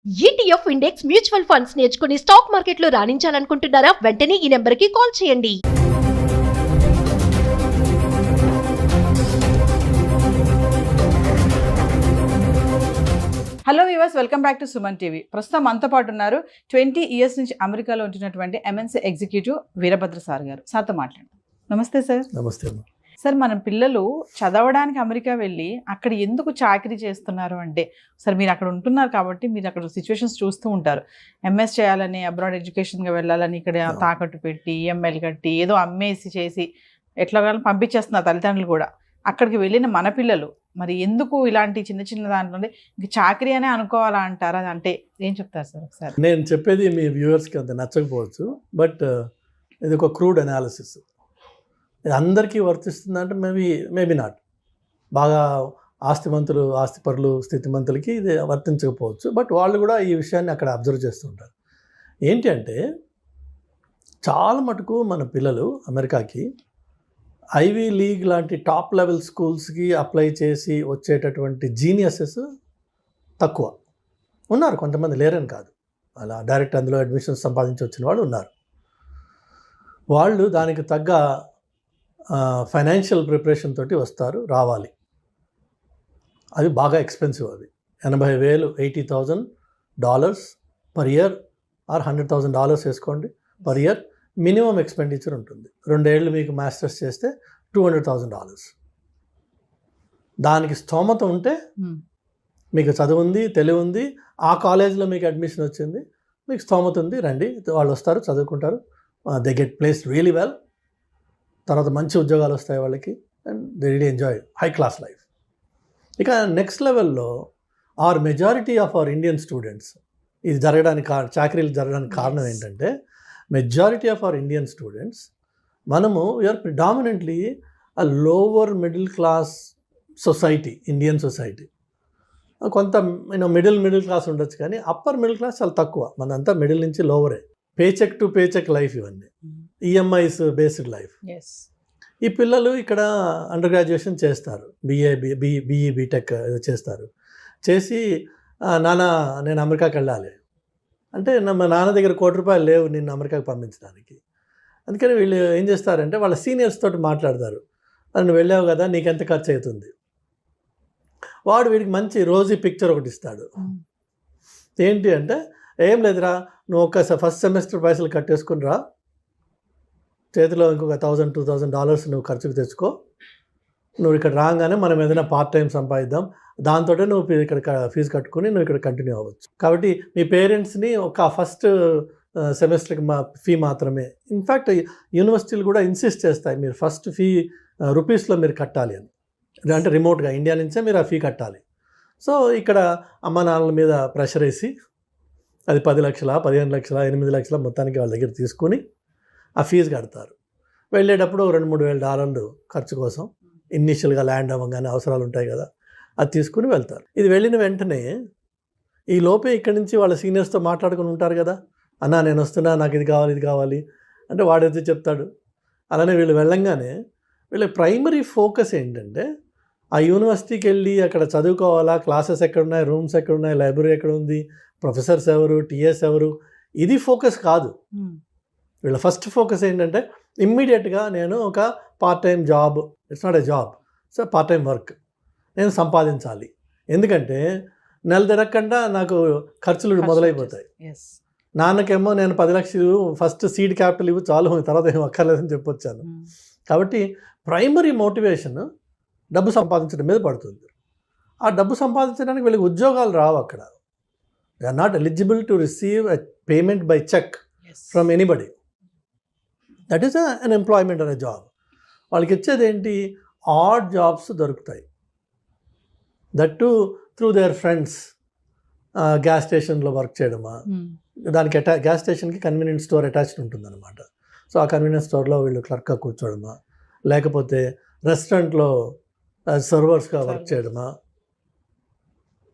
ETF index mutual funds నేర్చుకుని stock మార్కెట్లో రాణించాలనుకుంటున్నారా? వెంటనే ఈ నెంబర్కి కాల్ చేయండి. Hello viewers, welcome back to Suman TV. ప్రస్తుతం మనతో పాటు ఉన్నారు 20 ఇయర్స్ నుంచి అమెరికాలో ఉంటున్నటువంటి ఎంఎన్సీ ఎగ్జిక్యూటివ్ వీరభద్ర సార్ గారు. సార్తో మాట్లాడండి. నమస్తే సార్. నమస్తే. సార్, మన పిల్లలు చదవడానికి అమెరికా వెళ్ళి అక్కడ ఎందుకు చాకరీ చేస్తున్నారు అంటే, సార్ మీరు అక్కడ ఉంటున్నారు కాబట్టి మీరు అక్కడ సిచ్యువేషన్స్ చూస్తూ ఉంటారు. ఎంఎస్ చేయాలని, అబ్రాడ్ ఎడ్యుకేషన్గా వెళ్ళాలని ఇక్కడ తాకట్టు పెట్టి ఈఎంఐలు కట్టి ఏదో అమ్మేసి చేసి ఎట్లా పంపించేస్తున్నారు తల్లిదండ్రులు కూడా. అక్కడికి వెళ్ళిన మన పిల్లలు మరి ఎందుకు ఇలాంటి చిన్న చిన్న దాంట్లో ఇంక చాకరీ అనే అనుకోవాలా అంటారా? అంటే ఏం చెప్తారు సార్ ఒకసారి? నేను చెప్పేది మీ వ్యూవర్స్కి అంత నచ్చకపోవచ్చు, బట్ ఇది ఒక క్రూడ్ అనాలిసిస్. ఇది అందరికీ వర్తిస్తుందంటే మేబీ నాట్. బాగా ఆస్తిపరులు స్థితిమంతులకి ఇది వర్తించకపోవచ్చు, బట్ వాళ్ళు కూడా ఈ విషయాన్ని అక్కడ అబ్జర్వ్ చేస్తుంటారు. ఏంటి అంటే, చాలా మటుకు మన పిల్లలు అమెరికాకి ఐవీ లీగ్ లాంటి టాప్ లెవెల్ స్కూల్స్కి అప్లై చేసి వచ్చేటటువంటి జీనియసెస్ తక్కువ ఉన్నారు. కొంతమంది లేరని కాదు, అలా డైరెక్ట్ అందులో అడ్మిషన్స్ సంపాదించి వచ్చిన వాళ్ళు ఉన్నారు. వాళ్ళు దానికి తగ్గ ఫైనాన్షియల్ ప్రిపరేషన్ తోటి రావాలి. అవి బాగా ఎక్స్పెన్సివ్. అవి $80,000 $80,000 పర్ ఇయర్ ఆర్ $100,000 వేసుకోండి పర్ ఇయర్ మినిమం ఎక్స్పెండిచర్ ఉంటుంది. 2 ఏళ్ళు మీకు మాస్టర్స్ చేస్తే $200,000. దానికి స్తోమత ఉంటే, మీకు చదువు ఉంది, తెలివి ఉంది, ఆ కాలేజీలో మీకు అడ్మిషన్ వచ్చింది, మీకు స్తోమత ఉంది, రండి. వాళ్ళు వస్తారు, చదువుకుంటారు, they get place really well. తర్వాత మంచి ఉద్యోగాలు వస్తాయి వాళ్ళకి, and they really enjoy high class life. ఇక నెక్స్ట్ లెవెల్లో majority of our Indian students ఇది జరగడానికి చాకరీలు జరగడానికి కారణం ఏంటంటే, majority of our Indian students, మనము we are predominantly uh lower middle class society, Indian society. కొంత మిడిల్ క్లాస్ ఉండొచ్చు, కానీ అప్పర్ మిడిల్ క్లాస్ చాలా తక్కువ. మనంతా మిడిల్ నుంచి లోవరే. పేచెక్ టు పేచెక్ లైఫ్, ఇవన్నీ ఈఎంఐస్ బేస్డ్ లైఫ్. ఈ పిల్లలు ఇక్కడ అండర్ గ్రాడ్యుయేషన్ చేస్తారు, బీఈ బీటెక్ చేసి, నాన్న నేను అమెరికాకి వెళ్ళాలి అంటే, మా నాన్న దగ్గర ₹1,00,00,000 లేవు నిన్ను అమెరికాకి పంపించడానికి. అందుకని వీళ్ళు ఏం చేస్తారంటే, వాళ్ళ సీనియర్స్ తోటి మాట్లాడతారు. నువ్వు వెళ్ళావు కదా, నీకెంత ఖర్చు అవుతుంది. వాడు వీడికి మంచి రోజీ పిక్చర్ ఒకటి ఇస్తాడు. ఏంటి అంటే, ఏం లేదురా, నువ్వు ఫస్ట్ సెమిస్టర్ పైసలు కట్టేసుకుని రా, చేతిలో ఇంకొక $1,000-2,000 నువ్వు ఖర్చుకు తెచ్చుకో. నువ్వు ఇక్కడ రాగానే మనం ఏదైనా పార్ట్ టైం సంపాదిద్దాం, దాంతో నువ్వు ఇక్కడ ఫీజు కట్టుకుని నువ్వు ఇక్కడ కంటిన్యూ అవ్వచ్చు. కాబట్టి మీ పేరెంట్స్ని ఒక ఫస్ట్ సెమిస్టర్కి ఫీ మాత్రమే. ఇన్ఫ్యాక్ట్ యూనివర్సిటీలు కూడా ఇన్సిస్ట్ చేస్తాయి, మీరు ఫస్ట్ ఫీ రూపీస్లో మీరు కట్టాలి అని. అంటే రిమోట్గా ఇండియా నుంచే మీరు ఆ ఫీ కట్టాలి. సో ఇక్కడ అమ్మ నాన్నల మీద ప్రెషర్ వేసి అది 10 లక్షల, 15 లక్షల, 8 లక్షల మొత్తానికి వాళ్ళ దగ్గర తీసుకుని ఆ ఫీజు కడతారు. వెళ్ళేటప్పుడు $2,000-3,000 ఖర్చు కోసం, ఇనిషియల్గా ల్యాండ్ అవ్వగానే అవసరాలు ఉంటాయి కదా, అది తీసుకుని వెళ్తారు. ఇది వెళ్ళిన వెంటనే ఈ లోపే ఇక్కడి నుంచి వాళ్ళ సీనియర్స్తో మాట్లాడుకుని ఉంటారు కదా, అన్న నేను వస్తున్నా, నాకు ఇది కావాలి అంటే వాడైతే చెప్తాడు. అలానే వీళ్ళు వెళ్ళంగానే వీళ్ళ ప్రైమరీ ఫోకస్ ఏంటంటే, ఆ యూనివర్సిటీకి వెళ్ళి అక్కడ చదువుకోవాలా, క్లాసెస్ ఎక్కడున్నాయి, రూమ్స్ ఎక్కడున్నాయి, లైబ్రరీ ఎక్కడ ఉంది, ప్రొఫెసర్స్ ఎవరు, టీఎస్ ఎవరు, ఇది ఫోకస్ కాదు. వీళ్ళ ఫస్ట్ ఫోకస్ ఏంటంటే, ఇమ్మీడియట్గా నేను ఒక part time job, it's not a job, so part time work నేను సంపాదించాలి. ఎందుకంటే నెల తిరగకుండా నాకు ఖర్చులు మొదలైపోతాయి. నాన్నకేమో నేను 10 లక్షలు ఫస్ట్ సీడ్ క్యాపిటల్ ఇవ్వు చాలు, తర్వాత ఏం అక్కర్లేదని చెప్పొచ్చాను. కాబట్టి ప్రైమరీ మోటివేషన్ డబ్బు సంపాదించడం మీద పడుతుంది. ఆ డబ్బు సంపాదించడానికి వీళ్ళకి ఉద్యోగాలు రావు అక్కడ. They are not eligible to receive a payment by cheque from anybody. That is అన్ ఎంప్లాయ్మెంట్ అనే జాబ్. వాళ్ళకి ఇచ్చేది ఏంటి, ఆడ్ జాబ్స్ దొరుకుతాయి. That too through their friends. Gas స్టేషన్లో వర్క్ చేయడమా, దానికి గ్యాస్ స్టేషన్కి కన్వీనియన్స్ స్టోర్ అటాచ్డ్ ఉంటుందన్నమాట. సో ఆ కన్వీనియన్స్ స్టోర్లో వీళ్ళు క్లర్క్గా కూర్చోవడమా, లేకపోతే రెస్టారెంట్లో సర్వర్స్గా వర్క్ చేయడమా,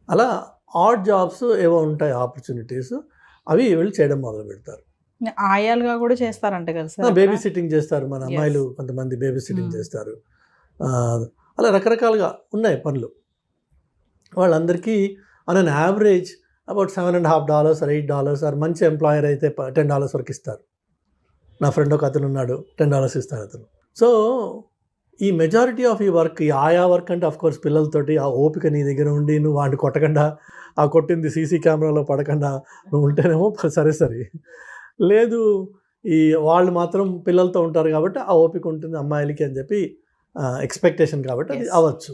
అలా ఆడ్ జాబ్స్ ఏవో ఉంటాయి ఆపర్చునిటీస్, అవి వీళ్ళు చేయడం మొదలు పెడతారు. ఆయాలుగా కూడా చేస్తారంట కదా సార్, బేబీ సిట్టింగ్ చేస్తారు. మన అమ్మాయిలు కొంతమంది బేబీ సిట్టింగ్ చేస్తారు. అలా రకరకాలుగా ఉన్నాయి పనులు. వాళ్ళందరికీ on an average about $7.50 or $8 or మంచి ఎంప్లాయర్ అయితే $10 వరకు ఇస్తారు. నా ఫ్రెండ్ ఒక అతను ఉన్నాడు, $10 ఇస్తారు అతను. సో ఈ మెజారిటీ ఆఫ్ ఈ వర్క్, ఈ ఆయా వర్క్ అంటే అఫ్కోర్స్ పిల్లలతోటి ఆ ఓపిక నీ దగ్గర ఉండి నువ్వు వాడిని కొట్టకుండా, ఆ కొట్టింది సీసీ కెమెరాలో పడకుండా నువ్వు ఉంటేనేమో సరే. లేదు ఈ వాళ్ళు మాత్రం పిల్లలతో ఉంటారు కాబట్టి ఆ ఓపిక ఉంటుంది అమ్మాయిలకి అని చెప్పి ఎక్స్పెక్టేషన్ కాబట్టి అది అవ్వచ్చు.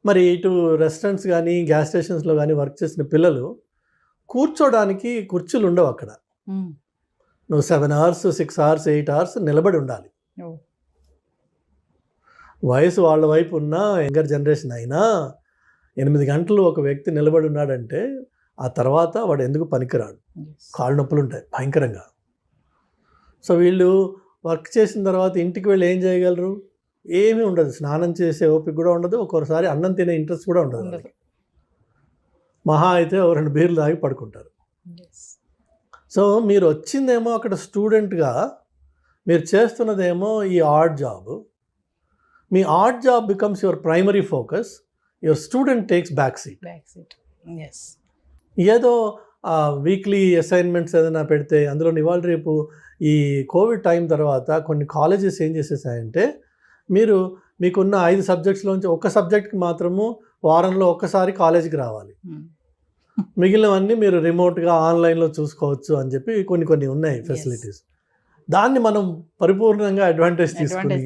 మరి ఇటు రెస్టారెంట్స్ కానీ గ్యాస్ స్టేషన్స్లో కానీ వర్క్ చేసిన పిల్లలు కూర్చోడానికి కుర్చీలు ఉండవు అక్కడ. నువ్వు 7 hours 6 hours 8 hours నిలబడి ఉండాలి. వయసు వాళ్ళ వైపు ఉన్న యంగర్ జనరేషన్ అయినా 8 గంటలు ఒక వ్యక్తి నిలబడి ఉన్నాడంటే ఆ తర్వాత వాడు ఎందుకు పనికిరాడు. కాళ్ళు నొప్పులు ఉంటాయి భయంకరంగా. సో వీళ్ళు వర్క్ చేసిన తర్వాత ఇంటికి వెళ్ళి ఏం చేయగలరు? ఏమీ ఉండదు. స్నానం చేసే ఓపిక కూడా ఉండదు, ఒక్కోసారి అన్నం తినే ఇంట్రెస్ట్ కూడా ఉండదు. మహా అయితే 2 బీర్లు తాగి పడుకుంటారు. సో మీరు వచ్చిందేమో అక్కడ స్టూడెంట్గా, మీరు చేస్తున్నదేమో ఈ art job. Me art job becomes your primary focus, your student takes back seat. ఏదో వీక్లీ అసైన్మెంట్స్ ఏదైనా పెడితే అందులో ఇవాళ రేపు ఈ కోవిడ్ టైం తర్వాత కొన్ని కాలేజెస్ ఏం చేసేసాయంటే, మీకున్న 5 సబ్జెక్ట్స్లోంచి ఒక సబ్జెక్ట్కి మాత్రము వారంలో ఒక్కసారి కాలేజీకి రావాలి, మిగిలినవన్నీ మీరు రిమోట్గా ఆన్లైన్లో చూసుకోవచ్చు అని చెప్పి కొన్ని ఉన్నాయి ఫెసిలిటీస్. దాన్ని మనం పరిపూర్ణంగా అడ్వాంటేజ్ తీసుకుని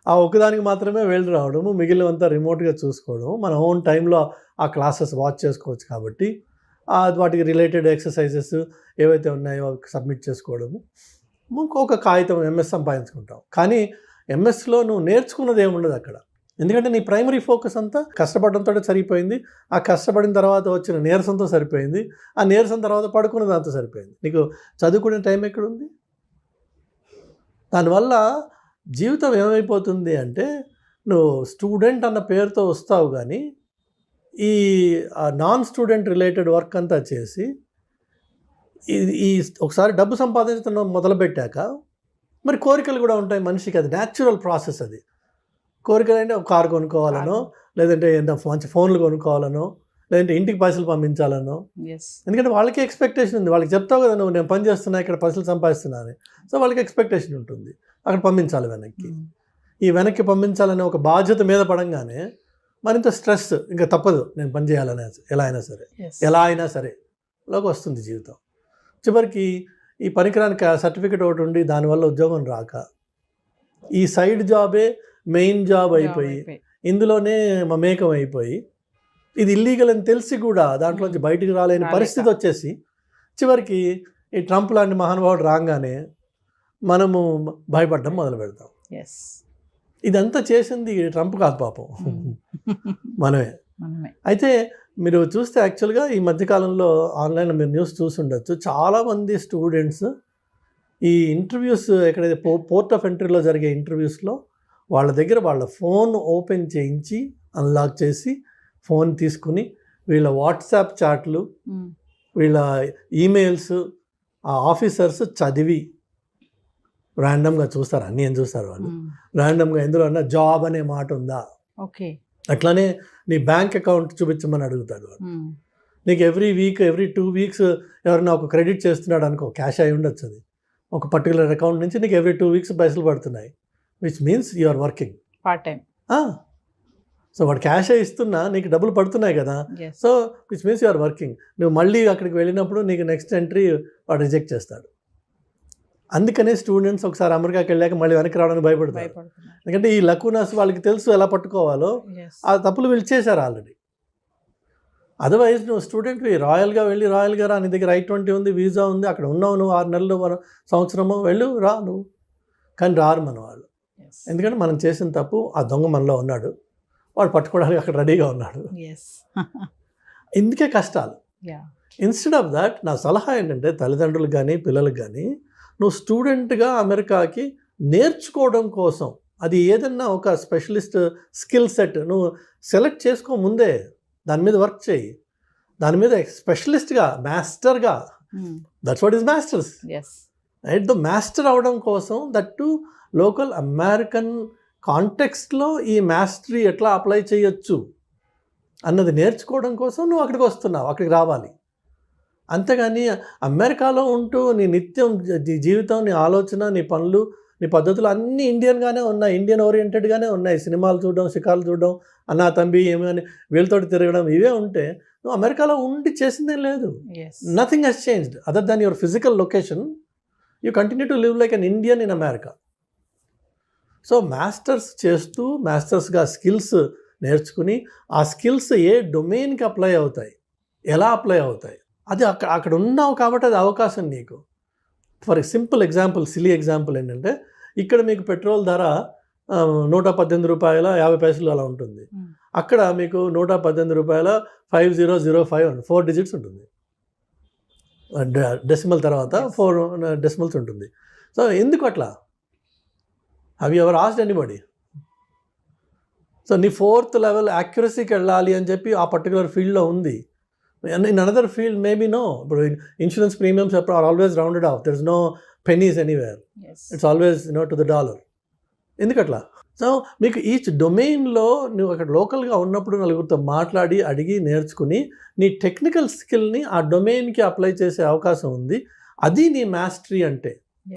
ఆ ఒకదానికి మాత్రమే వెళ్ళి రావడము, మిగిలినంతా రిమోట్గా చూసుకోవడము, మన ఓన్ టైంలో ఆ క్లాసెస్ వాచ్ చేసుకోవచ్చు. కాబట్టి వాటికి రిలేటెడ్ ఎక్సర్సైజెస్ ఏవైతే ఉన్నాయో సబ్మిట్ చేసుకోవడము, ఇంకొక కాగితం ఎంఎస్ సంపాదించుకుంటాం. కానీ ఎంఎస్లో నువ్వు నేర్చుకున్నది ఏముండదు అక్కడ, ఎందుకంటే నీ ప్రైమరీ ఫోకస్ అంతా కష్టపడడంతో సరిపోయింది. ఆ కష్టపడిన తర్వాత వచ్చిన నీరసంతో సరిపోయింది. ఆ నీరసం తర్వాత పడుకున్న దాంతో సరిపోయింది. నీకు చదువుకునే టైం ఎక్కడుంది? దానివల్ల జీవితం ఏమైపోతుంది అంటే, నువ్వు స్టూడెంట్ అన్న పేరుతో వస్తావు కానీ ఈ నాన్ స్టూడెంట్ రిలేటెడ్ వర్క్ అంతా చేసి ఈ ఒకసారి డబ్బు సంపాదించడం మొదలుపెట్టాక మరి కోరికలు కూడా ఉంటాయి మనిషికి. అది న్యాచురల్ ప్రాసెస్. అది కోరికలు అంటే ఒక కారు కొనుక్కోవాలనో, లేదంటే మంచి ఫోన్లు కొనుక్కోవాలనో, లేదంటే ఇంటికి పైసలు పంపించాలనో. ఎందుకంటే వాళ్ళకి ఎక్స్పెక్టేషన్ ఉంది. వాళ్ళకి చెప్తావు కదా, నువ్వు నేను పని చేస్తున్నా, ఇక్కడ పైసలు సంపాదిస్తున్నా అని. సో వాళ్ళకి ఎక్స్పెక్టేషన్ ఉంటుంది, అక్కడ పంపించాలి వెనక్కి. ఈ వెనక్కి పంపించాలనే ఒక బాధ్యత మీద పడంగానే మరింత స్ట్రెస్, ఇంకా తప్పదు నేను పని చేయాలనే ఎలా అయినా సరే లోకి వస్తుంది జీవితం. చివరికి ఈ పనికిరానికి సర్టిఫికెట్ ఒకటి ఉండి దానివల్ల ఉద్యోగం రాక ఈ సైడ్ జాబే మెయిన్ జాబ్ అయిపోయి ఇందులోనే మమేకం అయిపోయి ఇది ఇల్లీగల్ అని తెలిసి కూడా దాంట్లోంచి బయటికి రాలేని పరిస్థితి వచ్చేసి చివరికి ఈ ట్రంప్ లాంటి మహానుభావుడు రాగానే మనము భయపడడం మొదలు పెడతాం. ఇదంతా చేసింది ట్రంప్ కాదు పాపం, మనమే. అయితే మీరు చూస్తే యాక్చువల్గా ఈ మధ్యకాలంలో ఆన్లైన్లో మీరు న్యూస్ చూసి ఉండొచ్చు, చాలామంది స్టూడెంట్స్ ఈ ఇంటర్వ్యూస్ ఎక్కడైతే పోర్ట్ ఆఫ్ ఎంట్రీలో జరిగే ఇంటర్వ్యూస్లో వాళ్ళ దగ్గర వాళ్ళ ఫోన్ ఓపెన్ చేయించి అన్లాక్ చేసి ఫోన్ తీసుకుని వీళ్ళ వాట్సాప్ చాట్లు, వీళ్ళ ఈమెయిల్స్ ఆ ఆఫీసర్స్ చదివి ర్యాండమ్గా చూస్తారు. అన్నీ ఏం చూస్తారు వాళ్ళు ర్యాండమ్గా. ఎందులో అన్నా జాబ్ అనే మాట ఉందా, అట్లానే నీ బ్యాంక్ అకౌంట్ చూపించమని అడుగుతాడు వాడు. నీకు ఎవ్రీ 2 weeks ఎవరైనా ఒక క్రెడిట్ చేస్తున్నాడు అనుకో, క్యాష్ అయి ఉండొచ్చు, అది ఒక పర్టికులర్ అకౌంట్ నుంచి నీకు ఎవ్రీ 2 weeks పైసలు పడుతున్నాయి, which means you are working part time. So వాడు క్యాష్ ఇస్తున్నా నీకు డబ్బులు పడుతున్నాయి కదా, so which means you are working. నువ్వు మళ్ళీ అక్కడికి వెళ్ళినప్పుడు నీకు నెక్స్ట్ ఎంట్రీ వాడు రిజెక్ట్ చేస్తాడు. అందుకనే స్టూడెంట్స్ ఒకసారి అమెరికాకి వెళ్ళాక మళ్ళీ వెనక్కి రావడానికి భయపడతారు. ఎందుకంటే ఈ లకూనాస్ వాళ్ళకి తెలుసు ఎలా పట్టుకోవాలో, ఆ తప్పులు వీళ్ళు చేశారు ఆల్రెడీ. అదర్వైజ్ నువ్వు స్టూడెంట్వి రాయల్గా వెళ్ళి రాయల్గా రా, నీ దగ్గర I-20 ఉంది, వీసా ఉంది, అక్కడ ఉన్నావు నువ్వు 6 నెలలు సంవత్సరము వెళ్ళు రా నువ్వు. కానీ రారు మన వాళ్ళు, ఎందుకంటే మనం చేసిన తప్పు ఆ దొంగ మనలో ఉన్నాడు, వాడు పట్టుకోవడానికి అక్కడ రెడీగా ఉన్నాడు. ఇందుకే కష్టాలు. ఇన్స్టెడ్ ఆఫ్ దాట్ నా సలహా ఏంటంటే తల్లిదండ్రులకు కానీ పిల్లలకు కానీ, నువ్వు స్టూడెంట్గా అమెరికాకి నేర్చుకోవడం కోసం అది ఏదన్నా ఒక స్పెషలిస్ట్ స్కిల్ సెట్ నువ్వు సెలెక్ట్ చేసుకో ముందే, దాని మీద వర్క్ చేయి, దాని మీద స్పెషలిస్ట్గా మాస్టర్గా. That's what is masters, right? The master అవడం కోసం, దట్ టు లోకల్ అమెరికన్ కాంటెక్స్ట్లో ఈ మాస్టరీ ఎట్లా అప్లై చేయొచ్చు అన్నది నేర్చుకోవడం కోసం నువ్వు అక్కడికి వస్తున్నావు, అక్కడికి రావాలి. అంతేగాని అమెరికాలో ఉంటూ నీ నిత్యం జీవితం, నీ ఆలోచన, నీ పనులు, నీ పద్ధతులు అన్నీ ఇండియన్గానే ఉన్నాయి, ఇండియన్ ఓరియంటెడ్గానే ఉన్నాయి. సినిమాలు చూడడం, షికార్లు చూడడం, అన్నా తంబి ఏమని వీళ్ళతోటి తిరగడం, ఇవే ఉంటే నువ్వు అమెరికాలో ఉండి చేసిందేం లేదు. Nothing has changed other than your physical location. You continue to live like an Indian in America. So masters చేస్తూ మాస్టర్స్గా స్కిల్స్ నేర్చుకుని ఆ స్కిల్స్ ఏ డొమైన్కి అప్లై అవుతాయి, ఎలా అప్లై అవుతాయి, అది అక్కడ ఉన్నావు కాబట్టి అది అవకాశం నీకు. For simple example, silly example ఏంటంటే ఇక్కడ మీకు పెట్రోల్ ధర 118 రూపాయల 50 పైసలు అలా ఉంటుంది. అక్కడ మీకు 118 రూపాయల 5005 4 డిజిట్స్ ఉంటుంది, డెసిమల్ తర్వాత 4 డెసిమల్స్ ఉంటుంది. సో ఎందుకు అట్లా? Have you ever asked anybody? So నీ 4th లెవెల్ యాక్యురసీకి వెళ్ళాలి అని చెప్పి ఆ పర్టికులర్ ఫీల్డ్లో ఉంది. In another field maybe no. ఇప్పుడు insurance premiums are always rounded off, there is no pennies anywhere, it's always to the dollar. ఎందుకట్లా? సో మీకు ఈచ్ డొమైన్లో నువ్వు అక్కడ లోకల్గా ఉన్నప్పుడు నలుగురితో మాట్లాడి అడిగి నేర్చుకుని నీ టెక్నికల్ స్కిల్ని ఆ డొమైన్కి అప్లై చేసే అవకాశం ఉంది. అది నీ మాస్టరీ అంటే,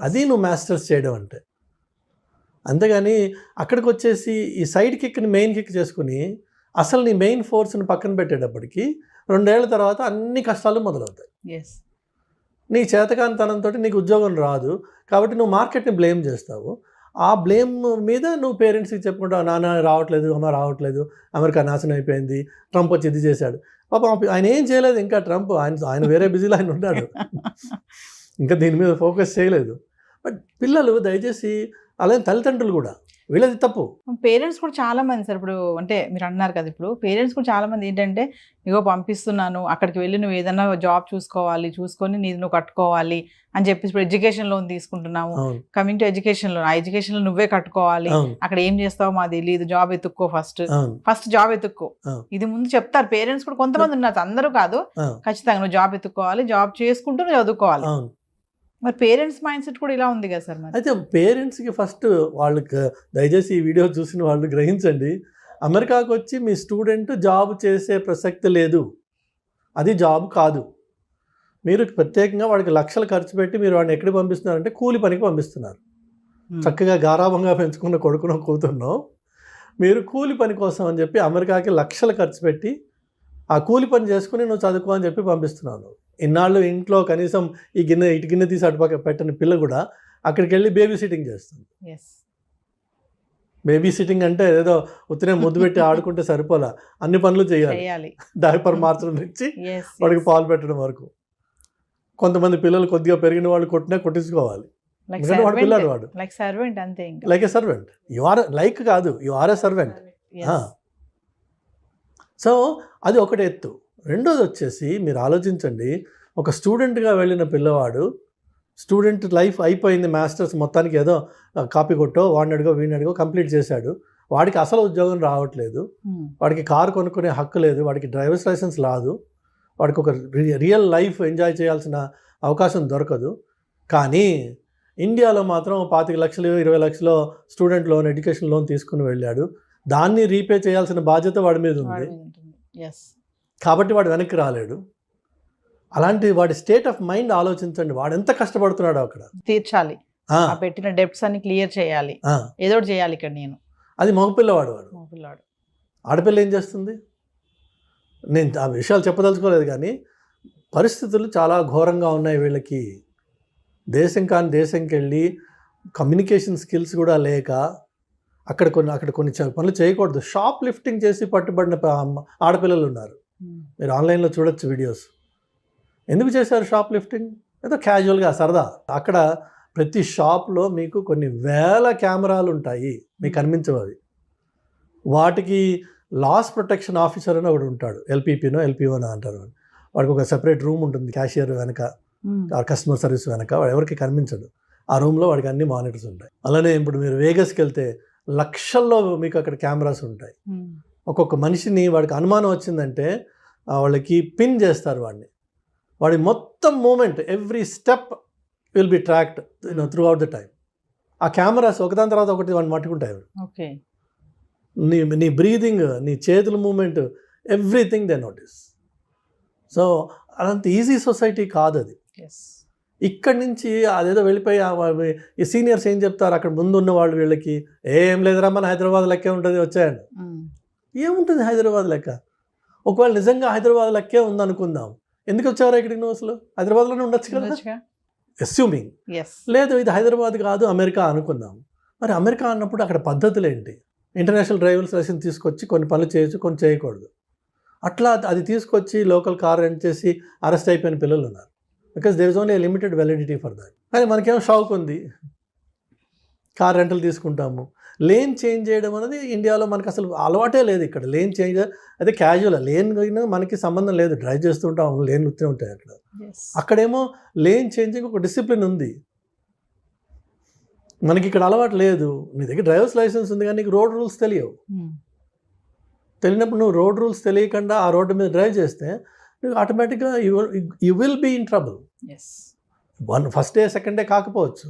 అది నువ్వు మాస్టర్స్ చేయడం అంటే. అంతేగాని అక్కడికి వచ్చేసి ఈ సైడ్ కిక్ని మెయిన్ కిక్ చేసుకుని అసలు నీ మెయిన్ ఫోర్స్ని పక్కన పెట్టేటప్పటికి 2 ఏళ్ల తర్వాత అన్ని కష్టాలు మొదలవుతాయి. నీ చేతకానితనంతో నీకు ఉద్యోగం రాదు కాబట్టి నువ్వు మార్కెట్ని బ్లేమ్ చేస్తావు. ఆ బ్లేమ్ మీద నువ్వు పేరెంట్స్కి చెప్పుకుంటావు, నాన్న రావట్లేదు, అమ్మ రావట్లేదు, అమెరికా నాశనం అయిపోయింది, ట్రంప్ వచ్చి ఇది చేశాడు. పాపం ఆయన ఏం చేయలేదు ఇంకా, ట్రంప్ ఆయన వేరే బిజీలో ఆయన ఉన్నాడు, ఇంకా దీని మీద ఫోకస్ చేయలేదు. బట్ పిల్లలు దయచేసి అలాగే తల్లిదండ్రులు కూడా వీళ్ళది తప్పు. పేరెంట్స్ కూడా చాలా మంది సార్, ఇప్పుడు అంటే మీరు అన్నారు కదా, ఇప్పుడు పేరెంట్స్ కూడా చాలా మంది ఏంటంటే ఇగో పంపిస్తున్నాను అక్కడికి వెళ్ళి నువ్వు ఏదైనా జాబ్ చూసుకొని నీది నువ్వు కట్టుకోవాలి అని చెప్పేసి ఇప్పుడు ఎడ్యుకేషన్ లోన్ తీసుకుంటున్నాము. కమింగ్ టు ఎడ్యుకేషన్ లోన్, ఆ ఎడ్యుకేషన్ లో నువ్వే కట్టుకోవాలి, అక్కడ ఏం చేస్తావో మాకు తెలియదు, జాబ్ ఎత్తుక్కో, ఫస్ట్ జాబ్ ఎత్తుక్కో, ఇది ముందు చెప్తారు పేరెంట్స్ కూడా. కొంతమంది ఉన్నారు, అందరూ కాదు, ఖచ్చితంగా నువ్వు జాబ్ ఎత్తుకోవాలి, జాబ్ చేసుకుంటూ నువ్వు చదువుకోవాలి. మరి పేరెంట్స్ మైండ్ సెట్ కూడా ఇలా ఉంది కదా సార్. అయితే పేరెంట్స్కి ఫస్ట్ వాళ్ళకి దయచేసి ఈ వీడియో చూసిన వాళ్ళు గ్రహించండి, అమెరికాకు వచ్చి మీ స్టూడెంట్ జాబ్ చేసే ప్రసక్తి లేదు, అది జాబ్ కాదు. మీరు ప్రత్యేకంగా వాడికి లక్షలు ఖర్చు పెట్టి మీరు వాడిని ఎక్కడికి పంపిస్తున్నారంటే కూలి పనికి పంపిస్తున్నారు. చక్కగా గారాభంగా పెంచుకున్న కొడుకునో కూతురునో మీరు కూలి పని కోసం అని చెప్పి అమెరికాకి లక్షలు ఖర్చు పెట్టి ఆ కూలి పని చేసుకుని నువ్వు చదువుకో అని చెప్పి పంపిస్తున్నాను. ఇన్నాళ్ళు ఇంట్లో కనీసం ఇటు గిన్నె తీసి అటుపక్క పెట్టని పిల్ల కూడా అక్కడికి వెళ్ళి బేబీ సిట్టింగ్ చేస్తుంది. బేబీ సిట్టింగ్ అంటే ఏదో ఉత్తనే ముద్దు పెట్టి ఆడుకుంటే సరిపోలా, అన్ని పనులు చేయాలి. డైపర్ మార్చడం నుంచి వాడికి పాలు పెట్టడం వరకు. కొంతమంది పిల్లలు కొద్దిగా పెరిగిన వాళ్ళు కొట్టించుకోవాలి, వాడు పిల్లడు, వాడు like a servant. You are like కాదు, you are a servant. So అది ఒకటి ఎత్తు. రెండోది వచ్చేసి మీరు ఆలోచించండి, ఒక స్టూడెంట్గా వెళ్ళిన పిల్లవాడు, స్టూడెంట్ లైఫ్ అయిపోయింది, మాస్టర్స్ మొత్తానికి ఏదో కాపీ కొట్టో వీడిని అడిగో కంప్లీట్ చేశాడు, వాడికి అసలు ఉద్యోగం రావట్లేదు, వాడికి కారు కొనుక్కునే హక్కు లేదు, వాడికి డ్రైవర్స్ లైసెన్స్ రాదు, వాడికి ఒక రియల్ లైఫ్ ఎంజాయ్ చేయాల్సిన అవకాశం దొరకదు. కానీ ఇండియాలో మాత్రం 25 లక్షలు 20 లక్షలు స్టూడెంట్ లోన్, ఎడ్యుకేషన్ లోన్ తీసుకుని వెళ్ళాడు, దాన్ని రీపే చేయాల్సిన బాధ్యత వాడి మీద ఉంది కాబట్టి వాడు వెనక్కి రాలేడు. అలాంటి వాడి స్టేట్ ఆఫ్ మైండ్ ఆలోచించండి, వాడు ఎంత కష్టపడుతున్నాడు అక్కడ. తీర్చాలి, పెట్టిన డెబ్ట్స్ అన్ని క్లియర్ చేయాలి, ఏదో చేయాలి ఇక్కడ నేను. అది మగపిల్లవాడు. ఆడపిల్ల ఏం చేస్తుంది? నేను ఆ విషయాలు చెప్పదలుచుకోలేదు, కానీ పరిస్థితులు చాలా ఘోరంగా ఉన్నాయి వీళ్ళకి. దేశం కాని దేశంకి వెళ్ళి కమ్యూనికేషన్ స్కిల్స్ కూడా లేక అక్కడ కొన్ని పనులు చేయకూడదు. షాప్ లిఫ్టింగ్ చేసి పట్టుబడిన ఆడపిల్లలు ఉన్నారు, మీరు ఆన్లైన్లో చూడొచ్చు వీడియోస్. ఎందుకు చేశారు షాప్ లిఫ్టింగ్? ఏదో క్యాజువల్గా సరదా. అక్కడ ప్రతి షాప్లో మీకు కొన్ని వేల కెమెరాలు ఉంటాయి, మీకు కనిపించవు అవి. వాటికి లాస్ ప్రొటెక్షన్ ఆఫీసర్ అని ఒకడు ఉంటాడు, ఎల్పీపీనో ఎల్పీఓనో అంటారు. వాడికి ఒక సెపరేట్ రూమ్ ఉంటుంది, క్యాషియర్ వెనక, కస్టమర్ సర్వీస్ వెనక, వాడు ఎవరికి కనిపించడు. ఆ రూమ్లో వాడికి అన్ని మానిటర్స్ ఉంటాయి. అలానే ఇప్పుడు మీరు వేగస్కి వెళ్తే లక్షల్లో మీకు అక్కడ కెమెరాస్ ఉంటాయి. ఒక్కొక్క మనిషిని వాడికి అనుమానం వచ్చిందంటే వాళ్ళకి పిన్ చేస్తారు వాడిని, వాడి మొత్తం movement, every step will be tracked throughout the time. ఆ కెమెరాస్ ఒకదాని తర్వాత ఒకటి వాడిని పట్టుకుంటాయి. నీ బ్రీదింగ్, నీ చేతుల movement, everything they notice. So అదంత ఈజీ సొసైటీ కాదు అది. ఎస్. ఇక్కడి నుంచి అదేదో వెళ్ళిపోయి ఈ సీనియర్స్ ఏం చెప్తారు అక్కడ ముందు ఉన్న వాళ్ళు వీళ్ళకి, ఏం లేదురా మన హైదరాబాద్ లెక్కే ఉంటుంది వచ్చాయండి. ఏముంటుంది హైదరాబాద్ లెక్క? ఒకవేళ నిజంగా హైదరాబాద్ లెక్కే ఉందనుకుందాం, ఎందుకు వచ్చారా ఇక్కడికి నువ్వు? అసలు హైదరాబాద్లోనే ఉండొచ్చు కదా, అస్యూమింగ్. లేదు ఇది హైదరాబాద్ కాదు అమెరికా అనుకుందాం. మరి అమెరికా అన్నప్పుడు అక్కడ పద్ధతులు ఏంటి? ఇంటర్నేషనల్ డ్రైవర్స్ లైసెన్స్ తీసుకొచ్చి కొన్ని పనులు చేయొచ్చు, కొన్ని చేయకూడదు. అట్లా అది తీసుకొచ్చి లోకల్ కార్ రెంట్ చేసి అరెస్ట్ అయిపోయిన పిల్లలు ఉన్నారు. Because there is only a limited validity for that. కానీ మనకేమో షాక్ ఉంది, కార్ రెంటల్ తీసుకుంటాము. లేన్ చేంజ్ చేయడం అనేది ఇండియాలో మనకు అసలు అలవాటే లేదు. ఇక్కడ లేన్ చేంజ్ అదే క్యాజువల్, లేన్ మనకి సంబంధం లేదు, డ్రైవ్ చేస్తుంటాం, లేన్ వస్తూనే ఉంటాయి అక్కడ. అక్కడేమో లేన్ చేంజింగ్ ఒక డిసిప్లిన్ ఉంది, మనకి ఇక్కడ అలవాటు లేదు. నీ దగ్గర డ్రైవర్స్ లైసెన్స్ ఉంది కానీ నీకు రోడ్ రూల్స్ తెలియవు. తెలియనప్పుడు నువ్వు రోడ్ రూల్స్ తెలియకుండా ఆ రోడ్డు మీద డ్రైవ్ చేస్తే నువ్వు ఆటోమేటిక్గా you will be in trouble. First day second day కాకపోవచ్చు,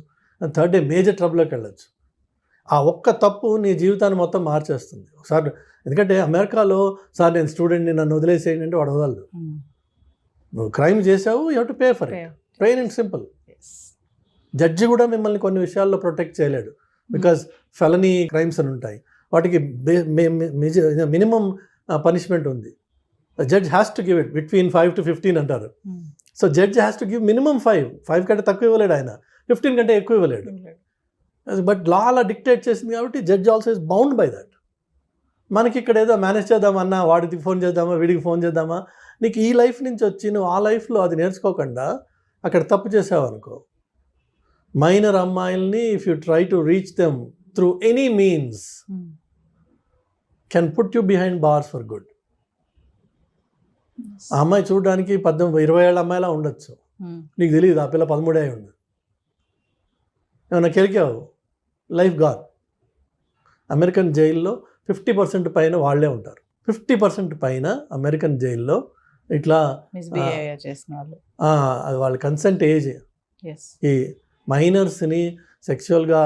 థర్డ్ డే మేజర్ ట్రబుల్లోకి వెళ్ళచ్చు. ఆ ఒక్క తప్పు నీ జీవితాన్ని మొత్తం మార్చేస్తుంది ఒకసారి. ఎందుకంటే అమెరికాలో సార్ నేను స్టూడెంట్ని నన్ను వదిలేసేయండి అంటే వాడు వదలదు. నువ్వు క్రైమ్ చేసావు, you have to pay for it, plain and simple. Judge కూడా మిమ్మల్ని కొన్ని విషయాల్లో ప్రొటెక్ట్ చేయలేడు, బికాజ్ ఫెలనీ క్రైమ్స్ అని ఉంటాయి, వాటికి మినిమం పనిష్మెంట్ ఉంది. Judge has to give it between 5 to 15 అంటారు. So judge has to give minimum 5 కంటే తక్కువ ఇవ్వలేడు ఆయన, 15 కంటే ఎక్కువ ఇవ్వలేడు. బట్ లా అలా డిక్టేట్ చేసింది కాబట్టి judge also is bound by that. మనకి ఇక్కడ ఏదో మేనేజ్ చేద్దామన్నా, వాడికి ఫోన్ చేద్దామా, వీడికి ఫోన్ చేద్దామా, నీకు ఈ లైఫ్ నుంచి వచ్చి నువ్వు ఆ లైఫ్లో అది నేర్చుకోకుండా అక్కడ తప్పు చేసావు అనుకో, మైనర్ అమ్మాయిల్ని if you try to reach them through any means can put you behind bars for good. ఆ అమ్మాయి చూడడానికి 20 ఏళ్ళ అమ్మాయిలా ఉండొచ్చు, నీకు తెలియదు ఆ పిల్ల 13 అయి ఉండదు. ఏమన్నా కెలికావు, లైఫ్ గాన్. అమెరికన్ జైల్లో 50% పైన వాళ్ళే ఉంటారు. 50% పైన అమెరికన్ జైల్లో ఇట్లా అది వాళ్ళ కన్సెంట్ ఏజ్. ఈ మైనర్స్ని సెక్షువల్గా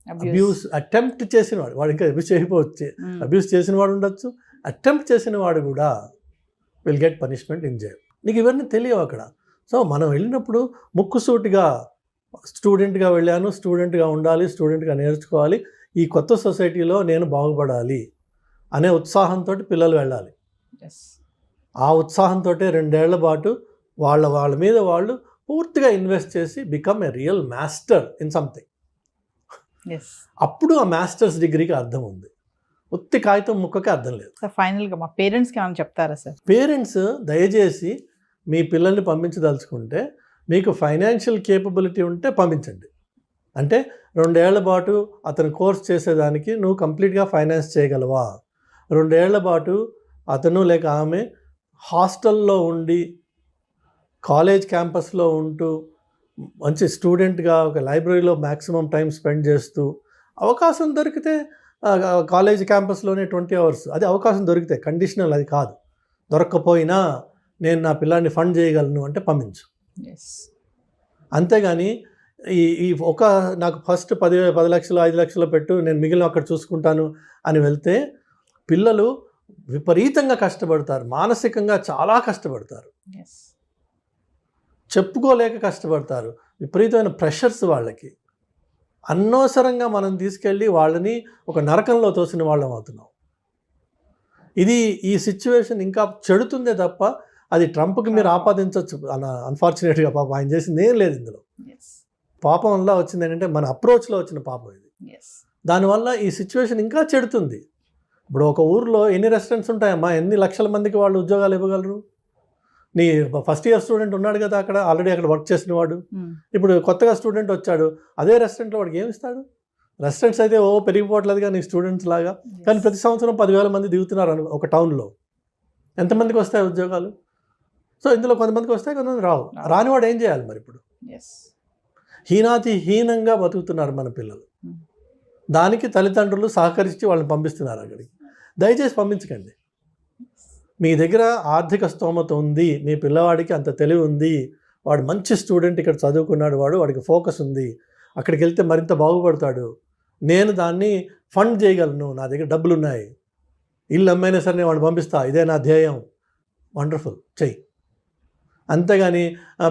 అబ్యూస్ అటెంప్ట్ చేసిన వాడు ఇంకా అబ్యూస్ చేయకపోవచ్చు, అబ్యూస్ చేసిన వాడు ఉండొచ్చు, అటెంప్ట్ చేసిన వాడు కూడా will get punishment in jail. నీకు ఇవన్నీ తెలియవు అక్కడ. సో మనం వెళ్ళినప్పుడు ముక్కుసూటిగా స్టూడెంట్గా వెళ్ళాను, స్టూడెంట్గా ఉండాలి, స్టూడెంట్గా నేర్చుకోవాలి, ఈ కొత్త సొసైటీలో నేను బాగుపడాలి అనే ఉత్సాహంతో పిల్లలు వెళ్ళాలి. ఆ ఉత్సాహంతో 2 ఏళ్ల పాటు వాళ్ళ మీద వాళ్ళు పూర్తిగా ఇన్వెస్ట్ చేసి become a real master in something. అప్పుడు ఆ మాస్టర్స్ డిగ్రీకి అర్థం ఉంది, ఉత్తి కాగితం ముక్కకి అర్థం లేదు. ఫైనల్గా మా పేరెంట్స్కి ఏమైనా చెప్తారా సార్? పేరెంట్స్ దయచేసి మీ పిల్లల్ని పంపించదలుచుకుంటే మీకు ఫైనాన్షియల్ కేపబిలిటీ ఉంటే పంపించండి. అంటే 2 ఏళ్ల పాటు అతను కోర్స్ చేసేదానికి నువ్వు కంప్లీట్గా ఫైనాన్స్ చేయగలవా? 2 ఏళ్ల పాటు అతను లేక ఆమె హాస్టల్లో ఉండి కాలేజ్ క్యాంపస్లో ఉంటూ మంచి స్టూడెంట్గా ఒక లైబ్రరీలో మ్యాక్సిమం టైం స్పెండ్ చేస్తూ అవకాశం దొరికితే కాలేజ్ క్యాంపస్లోనే 20 hours అది అవకాశం దొరికితే, కండిషనల్ అది కాదు. దొరక్కపోయినా నేను నా పిల్లాన్ని ఫండ్ చేయగలను అంటే పంపించు. అంతేగాని ఈ నాకు ఫస్ట్ 10 లక్షలు 5 లక్షలు పెట్టు, నేను మిగిలిన అక్కడ చూసుకుంటాను అని వెళ్తే పిల్లలు విపరీతంగా కష్టపడతారు, మానసికంగా చాలా కష్టపడతారు, చెప్పుకోలేక కష్టపడతారు, విపరీతమైన ప్రెషర్స్ వాళ్ళకి. అనవసరంగా మనం తీసుకెళ్ళి వాళ్ళని ఒక నరకంలో తోసిన వాళ్ళం అవుతున్నాం. ఈ సిచ్యువేషన్ ఇంకా చెడుతుందే తప్ప అది ట్రంప్కి మీరు ఆపాదించవచ్చు. అన్ఫార్చునేట్గా పాపం ఆయన చేసింది ఏం లేదు ఇందులో. పాపం వల్ల వచ్చింది ఏంటంటే మన అప్రోచ్లో వచ్చిన పాపం ఇది. దానివల్ల ఈ సిచ్యువేషన్ ఇంకా చెడుతుంది. ఇప్పుడు ఒక ఊర్లో ఎన్ని రెస్టారెంట్స్ ఉంటాయమ్మా, ఎన్ని లక్షల మందికి వాళ్ళు ఉద్యోగాలు ఇవ్వగలరు? నీ ఫస్ట్ ఇయర్ స్టూడెంట్ ఉన్నాడు కదా అక్కడ, ఆల్రెడీ అక్కడ వర్క్ చేసిన వాడు, ఇప్పుడు కొత్తగా స్టూడెంట్ వచ్చాడు, అదే రెస్టారెంట్లో వాడికి ఏమి ఇస్తాడు? రెస్టారెంట్స్ అయితే పెరిగిపోవట్లేదుగా నీ స్టూడెంట్స్ లాగా, కానీ ప్రతి సంవత్సరం 10,000 మంది దిగుతున్నారు ఒక టౌన్లో. ఎంతమందికి వస్తాయి ఉద్యోగాలు? సో ఇందులో కొంతమందికి వస్తాయి, కొంతమంది రావు. రానివాడు ఏం చేయాలి మరి? ఇప్పుడు హీనంగా బతుకుతున్నారు మన పిల్లలు. దానికి తల్లిదండ్రులు సహకరించి వాళ్ళని పంపిస్తున్నారు అక్కడికి. దయచేసి పంపించకండి. మీ దగ్గర ఆర్థిక స్తోమత ఉంది, మీ పిల్లవాడికి అంత తెలివి ఉంది, వాడు మంచి స్టూడెంట్, ఇక్కడ చదువుకున్నాడు, వాడికి ఫోకస్ ఉంది, అక్కడికి వెళ్తే మరింత బాగుపడతాడు, నేను దాన్ని ఫండ్ చేయగలను, నా దగ్గర డబ్బులు ఉన్నాయి, ఇల్లు అమ్మైనా సరే నేను వాడిని పంపిస్తా, ఇదే నా ధ్యేయం, వండర్ఫుల్, చెయ్యి. అంతేగాని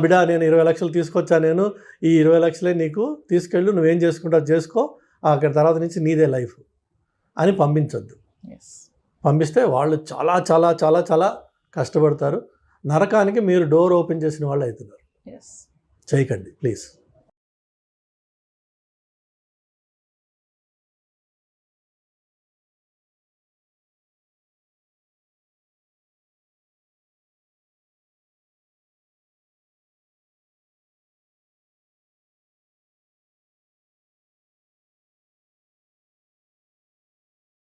బిడ్డ నేను 20 లక్షలు తీసుకొచ్చా, నేను ఈ 20 లక్షలే నీకు తీసుకెళ్ళు, నువ్వేం చేసుకుంటావు చేసుకో, అక్కడ తర్వాత నుంచి నీదే లైఫ్ అని పంపించొద్దు. పంపిస్తే వాళ్ళు చాలా చాలా చాలా చాలా కష్టపడతారు. నరకానికి మీరు డోర్ ఓపెన్ చేసిన వాళ్ళు అవుతున్నారు. చేయకండి ప్లీజ్.